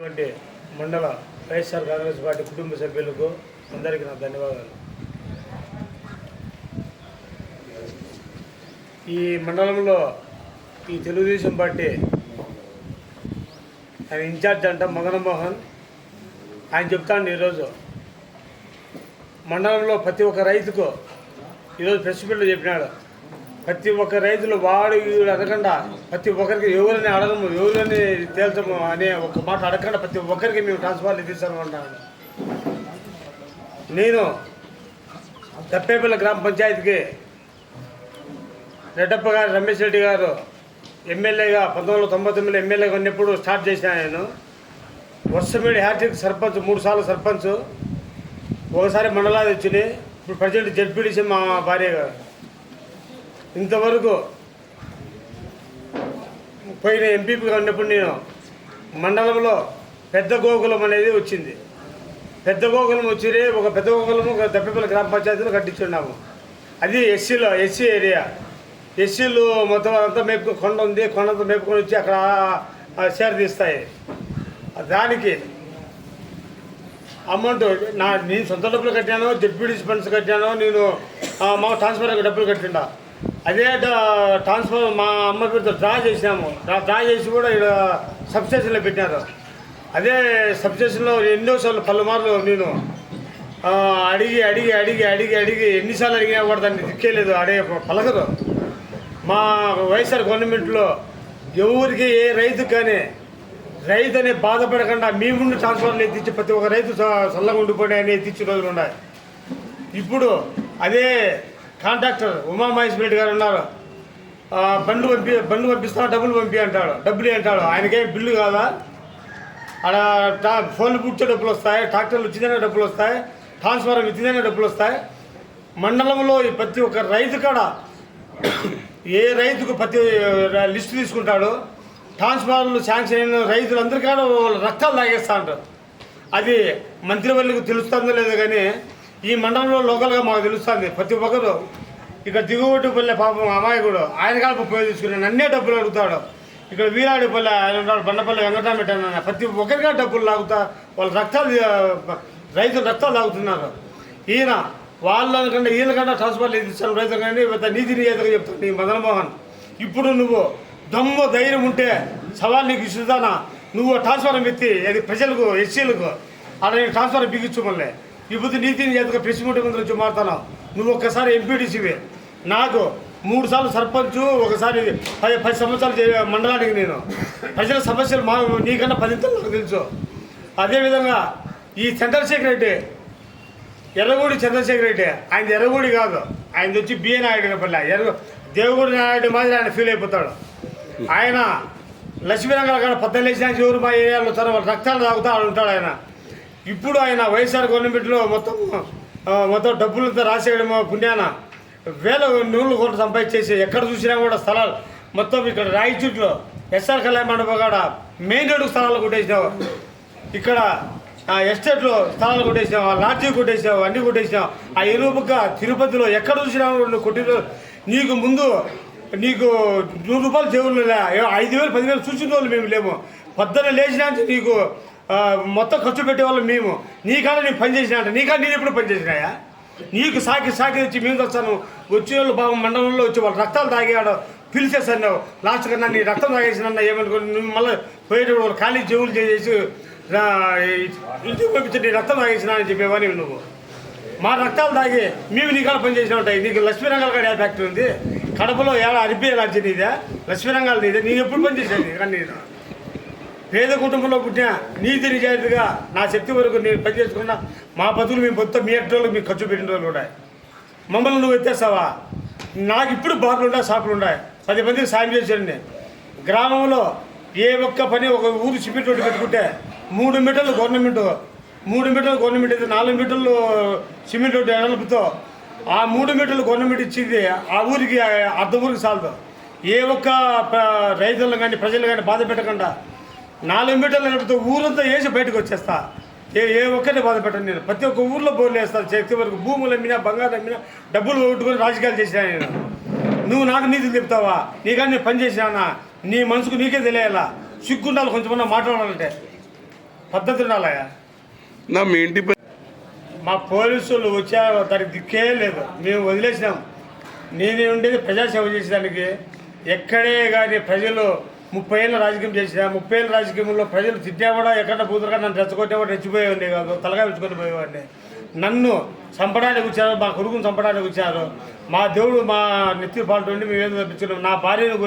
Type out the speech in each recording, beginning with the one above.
వంటి మండల వైఎస్ఆర్ కాంగ్రెస్ పార్టీ కుటుంబ సభ్యులకు అందరికీ నా ధన్యవాదాలు. ఈ మండలంలో ఈ తెలుగుదేశం పార్టీ ఆయన ఇన్ఛార్జ్ అంట మదన్ మోహన్ ఆయన చెప్తాను. ఈరోజు మండలంలో ప్రతి ఒక్క రైతుకు ఈరోజు ప్రెస్ మీట్లో చెప్పినాడు, ప్రతి ఒక్క రైతులు వాడు వీడు అడగకుండా ప్రతి ఒక్కరికి ఎవరిని అడగము ఎవరిని తేల్చము అనే ఒక మాట అడగకుండా ప్రతి ఒక్కరికి మేము ట్రాన్స్ఫర్లు తీసామన్నాను. నేను దప్పేపల్లి గ్రామ పంచాయతీకి రెడ్డప్ప గారు రమేష్ రెడ్డి గారు ఎమ్మెల్యేగా 1999 ఎమ్మెల్యేగా ఉన్నప్పుడు స్టార్ట్ చేసిన నేను వర్షమేడి హ్యాట్రిక్ సర్పంచ్ 3 సార్లు సర్పంచ్, ఒకసారి మండలాది వచ్చినాయి. ఇప్పుడు ప్రజెంట్ జడ్పీడీసీ మా భార్య గారు. ఇంతవరకు పోయిన ఎంపీగా ఉన్నప్పుడు నేను మండలంలో పెద్ద గోకులం అనేది వచ్చింది. పెద్ద గోకులం వచ్చి ఒక పెద్ద గోకులము దప్పేపల్లి గ్రామ పంచాయతీలో కట్టించున్నాము. అది ఎస్సీ ఏరియా. ఎస్సీలు మొత్తం అంతా కొండ ఉంది, కొండంతా మేపుకొని వచ్చి అక్కడ తీస్తాయి. దానికి అమౌంట్ నేను సొంత డబ్బులు కట్టాను, జడ్పీడీసీ ఫండ్స్ కట్టాను, నేను మా ట్రాన్స్ఫర్ డబ్బులు కట్టిండా. అదే ట్రాన్స్ఫర్ మా అమ్మ పేరుతో డ్రా చేసినాము. డ్రా చేసి కూడా ఇక్కడ సబ్స్టేషన్లో పెట్టినారు. అదే సబ్స్టేషన్లో ఎన్నోసార్లు పలుమార్లు నేను అడిగి అడిగి అడిగి అడిగి అడిగి ఎన్నిసార్లు అడిగినా కూడా దాన్ని దిక్కేలేదు, అడిగే పలకరు. మా వైఎస్ఆర్ గవర్నమెంట్లో ఎవరికి ఏ రైతుకు కానీ రైతు అనే బాధపడకుండా మీ ముందు ట్రాన్స్ఫర్లు ఎత్తిచ్చి ప్రతి ఒక్క రైతు చల్లగా ఉండిపోయి అని ఎత్తిచ్చి రోజులు ఉన్నాయి. ఇప్పుడు అదే కాంట్రాక్టర్ ఉమామహేశ్వర రెడ్డి గారు ఉన్నారు, బండ్లు పంపిస్తా డబ్బులు పంపి అంటాడు. డబ్బులు అంటాడు, ఆయనకేం బిల్లు కాదా? అక్కడ ఫోన్లు పుట్టే డబ్బులు వస్తాయి, ట్రాక్టర్లు వచ్చిందనే డబ్బులు వస్తాయి, ట్రాన్స్ఫార్మర్ ఇచ్చిందనే డబ్బులు వస్తాయి. మండలంలో ప్రతి ఒక్క రైతు కాడ ఏ రైతుకు ప్రతి లిస్టు తీసుకుంటాడు. ట్రాన్స్ఫార్మర్లు శాంక్షన్ అయిన రైతులందరికీ కాడ వాళ్ళు రక్తాలు తాగేస్తూ ఉంటారు. అది మంత్రివర్యులకు తెలుస్తుందో లేదో కానీ ఈ మండలంలో లోకల్గా మాకు తెలుస్తుంది. ప్రతి ఒక్కరు ఇక్కడ దిగువటిపల్లె పాపం అమాయకుడు ఆయన కాడ పోయి తీసుకుని నన్నే డబ్బులు అడుగుతాడు. ఇక్కడ వీరాడిపల్లె ఆయన ఉన్నాడు, బండపల్లి వెంకటరామరెడ్డి ప్రతి ఒక్కరిగా డబ్బులు లాగుతా వాళ్ళ రైతులు రక్తాలు తాగుతున్నారు. ఈయన వాళ్ళకంటే ఈయనకంటే ట్రాన్స్ఫర్లు ఇస్తాను రైతులు కానీ నీతి నిజంగా చెప్తాను నీ మదన్ మోహన్. ఇప్పుడు నువ్వు దమ్ము ధైర్యం ఉంటే సవాల్ నీకు ఇస్తుందానా, నువ్వు ట్రాన్స్ఫర్ ఎత్తి అది ప్రజలకు ఎస్సీలకు అక్కడ నేను ట్రాన్స్ఫర్ బిగించు మళ్ళీ ఇప్పుడు నీతిని చేతగా ప్రెస్ మీట్ ముందు నుంచి మారుతాను. నువ్వు ఒక్కసారి ఎంపీడీసీవే, నాకు 3 సార్లు సర్పంచ్, ఒకసారి 10 సంవత్సరాలు మండలానికి నేను ప్రజల సమస్యలు నీకన్నా 10 నాకు తెలుసు. అదేవిధంగా ఈ చంద్రశేఖర్ రెడ్డి ఎర్రగూడి చంద్రశేఖర్ రెడ్డి ఆయన ఎర్రగూడి కాదు, ఆయన వచ్చి బిఏ నాయుడు పల్లె దేవుడి నాయుడు మాదిరి ఆయన ఫీల్ అయిపోతాడు. ఆయన లక్ష్మీరంగాల కాడ 14 లేచిన ఎవరు మా ఏరియాలో తన వాళ్ళు రక్తాలు తాగుతూ ఉంటాడు ఆయన. ఇప్పుడు ఆయన వైఎస్ఆర్ గవర్నమెంట్లో మొత్తం డబ్బులంతా రాసేయడమో పుణ్యాన వేల 100 కోట్లు సంపాదించేసి ఎక్కడ చూసినా కూడా స్థలాలు మొత్తం ఇక్కడ రాయచూట్లో ఎస్ఆర్ కళ్యాణ మండపం కాడ మెయిన్ రోడ్డు స్థలాలు కొట్టేసినావు, ఇక్కడ ఎస్టేట్లో స్థలాలు కొట్టేసినావు, లాడ్జీ కొట్టేసినావు, అన్నీ కొట్టేసినావు. ఆ ఎరువుక తిరుపతిలో ఎక్కడ చూసినా నువ్వు కొట్టిన నీకు ముందు నీకు 100 రూపాయలు జేబులు 5,000 10,000 చూసిన వాళ్ళు మేము లేము. పొద్దున్న లేచినా నీకు మొత్తం ఖర్చు పెట్టేవాళ్ళం మేము. నీకన్నా నేను పనిచేసినా అంటే నీకన్నా నేను ఎప్పుడు పనిచేసినాయా? నీకు సాకి తెచ్చి మేము వచ్చాను. వచ్చిన వాళ్ళు బాగా మండలంలో వచ్చి వాళ్ళు రక్తాలు తాగాడు పిలిచేసాను. లాస్ట్ కన్నా నీ రక్తం తాగేసినా ఏమనుకోని నువ్వు మళ్ళీ పోయేటప్పుడు వాళ్ళు ఖాళీ చెవులు చేసి ఇంటికి పంపించి నీ రక్తం తాగేసినా అని చెప్పేవాని నువ్వు. మా రక్తాలు తాగి మేము నీ కాడ పనిచేసినా ఉంటాయి. నీకు లక్ష్మీరంగాల కాడ ఫ్యాక్టరీ ఉంది, కడపలో అరిపి ఎలాంటి నీదే, లక్ష్మీరంగాల నీదే. నేను ఎప్పుడు పనిచేసాను కానీ నేను పేద కుటుంబంలో పుట్టిన నీతి నిజాయితీగా నా శక్తి వరకు నేను పనిచేసుకున్నా. మా బతులు మేము మొత్తం మీ ఎట్రోళ్ళకి మీకు ఖర్చు పెట్టిన రోజులు ఉన్నాయి. మమ్మల్ని నువ్వు ఎత్తేస్తావా? నాకు ఇప్పుడు బార్లు ఉన్నాయి, షాపులు ఉన్నాయి, 10 మందికి సాయం చేశాను. గ్రామంలో ఏ ఒక్క పని ఒక ఊరు సిమెంట్ రోడ్డు పెట్టుకుంటే 3 మీటర్లు గవర్నమెంట్, 3 మీటర్లు గవర్నమెంట్ అయితే 4 మీటర్లు సిమెంట్ రోడ్డు ఎడలుపుతో ఆ 3 మీటర్లు గవర్నమెంట్ ఇచ్చింది ఆ ఊరికి అర్ధ ఊరికి చాలదు. ఏ ఒక్క రైతులను కానీ ప్రజలు కానీ బాధ పెట్టకుండా 4 మీటర్లు నడిపితే ఊరంతా వేసి బయటకు వచ్చేస్తా. ఏ ఒక్కరిని బాధ పెట్టను నేను. ప్రతి ఒక్క ఊర్లో బోర్లు వేస్తాను. శక్తి వరకు భూములు అమ్మినా, బంగారం అమ్మినా, డబ్బులు కొట్టుకొని రాజకీయాలు చేసినా నేను. నువ్వు నాకు నీతులు చెప్తావా? నీకని నేను పని చేసినా నీ మనసుకు నీకే తెలియాలా? సిగ్గుండాలి కొంచెమన్నా మాట్లాడాలంటే. పద్ధతి ఉండాలయ్యా. నా మీ ఇంటి మా పోలీసులు వచ్చారు, దానికి దిక్కే లేదు, మేము వదిలేసినాం. నేను ఉండేది ప్రజాసేవ చేసేదానికి. ఎక్కడే కానీ ప్రజలు 30 ఏళ్ళ రాజకీయం చేసిన 30 ఏళ్ళ రాజకీయంలో ప్రజలు తిట్టే కూడా ఎక్కడ పూతరుగా నన్ను రెచ్చగొట్టే కూడా రెచ్చిపోయేవాడిని కాదు, తలగా విచ్చుకొని పోయేవాడిని. నన్ను చంపడానికి వచ్చారు, మా కొడుకుని చంపడానికి వచ్చారు. మా దేవుడు మా నెత్తి పాటు ఉండి మేము ఏదో తప్పించుకున్నాం. నా భార్యను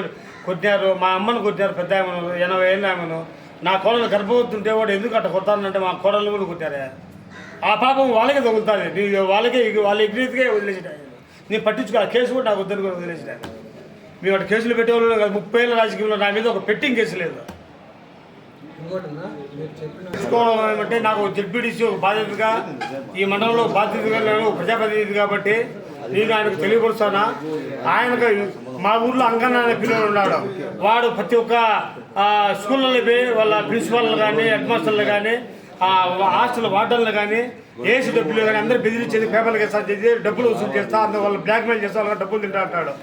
కొట్టినారు, మా అమ్మను కొట్టినారు, పెద్ద ఆమెను 80 ఏళ్ళ ఆమెను. నా కోడలు గర్భవతుంటే కూడా ఎందుకు అట్ట కొట్టానంటే మా కోడలు కూడా కొట్టారే. ఆ పాపం వాళ్ళకే తగులుతుంది, నీ వాళ్ళకే వాళ్ళ ఎగ్రీతికే వదిలేసినాయి. నేను పట్టించుకో, కేసు కూడా నాకు వద్దని కూడా వదిలేసినాను. మేము అటు కేసులు పెట్టేవాళ్ళు కాదు. 30 ఏళ్ళ రాజకీయంలో నా మీద ఒక పెట్టింగ్ కేసు లేదు. తీసుకోవడం ఏమంటే నాకు జెడ్పీటీసీ ఒక బాధ్యతగా, ఈ మండలంలో బాధ్యతగా, నేను ప్రజాప్రతినిధి కాబట్టి నేను ఆయనకు తెలియపరుస్తానా. ఆయనకు మా ఊర్లో అంగన్న అనే పిల్లలు ఉన్నాడు. వాడు ప్రతి ఒక్క స్కూళ్ళలో పోయి వాళ్ళ ప్రిన్సిపాల్లు కానీ, హెడ్ మాస్టర్లు కానీ, హాస్టల్ వార్డర్లు కానీ, ఏసీ డబ్బులు కానీ అందరూ బెదిరించేది, పేపర్లు వేస్తా చేసి డబ్బులు వసూలు చేస్తా, అందులో వాళ్ళు బ్లాక్మెయిల్ చేస్తా, వాళ్ళ డబ్బులు తింటా అంటాడు.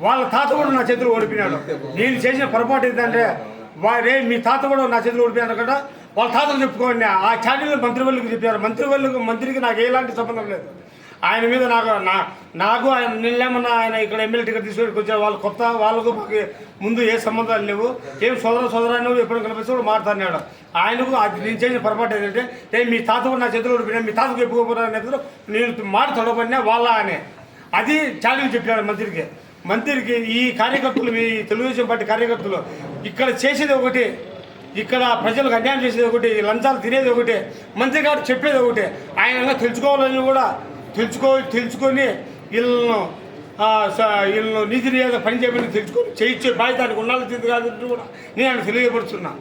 వాళ్ళ తాత కూడా నా చేతులు ఓడిపోయినాడు. నేను చేసిన పొరపాటు ఏంటంటే వాడే మీ తాత కూడా నా చేతులు ఓడిపోయినాడు కదా, వాళ్ళ తాతలు చెప్పుకోండి. ఆ ఛానల్లో మంత్రివర్లకు చెప్పారు. మంత్రికి నాకు ఎలాంటి సంబంధం లేదు. ఆయన మీద నాకు ఆయన నిన్నేమన్నా ఆయన ఇక్కడ ఎమ్మెల్యే టికెట్ తీసుకొని వచ్చారు. వాళ్ళు కొత్త, వాళ్ళకు మాకు ముందు ఏ సంబంధాలు లేవు. ఏం సోదరాన్ని ఎప్పుడు కనిపిస్తే కూడా మాట్లాడినాడు. ఆయనకు అది నేను చేసిన పొరపాటు ఏంటంటే మీ తాత కూడా నా చేతులు ఓడిపోయినా, మీ తాతకు చెప్పుకోకపోయినా నేను మాట తొడబడినా వాళ్ళ అని అది ఛానల్ చెప్పాడు మంత్రికి. ఈ కార్యకర్తలు, మీ తెలుగుదేశం పార్టీ కార్యకర్తలు ఇక్కడ చేసేది ఒకటి, ఇక్కడ ప్రజలకు అన్యాయం చేసేది ఒకటి, లంచాలు తినేది ఒకటి, మంత్రి గారు చెప్పేది ఒకటి. ఆయన తెలుసుకోవాలని కూడా తెలుసుకొని వీళ్ళను నీతి నియాద పని చేయమని తెలుసుకొని చేయించే బాధ్యత ఉండాల్సింది కాదు కూడా నేను ఆయన తెలియపరుస్తున్నా.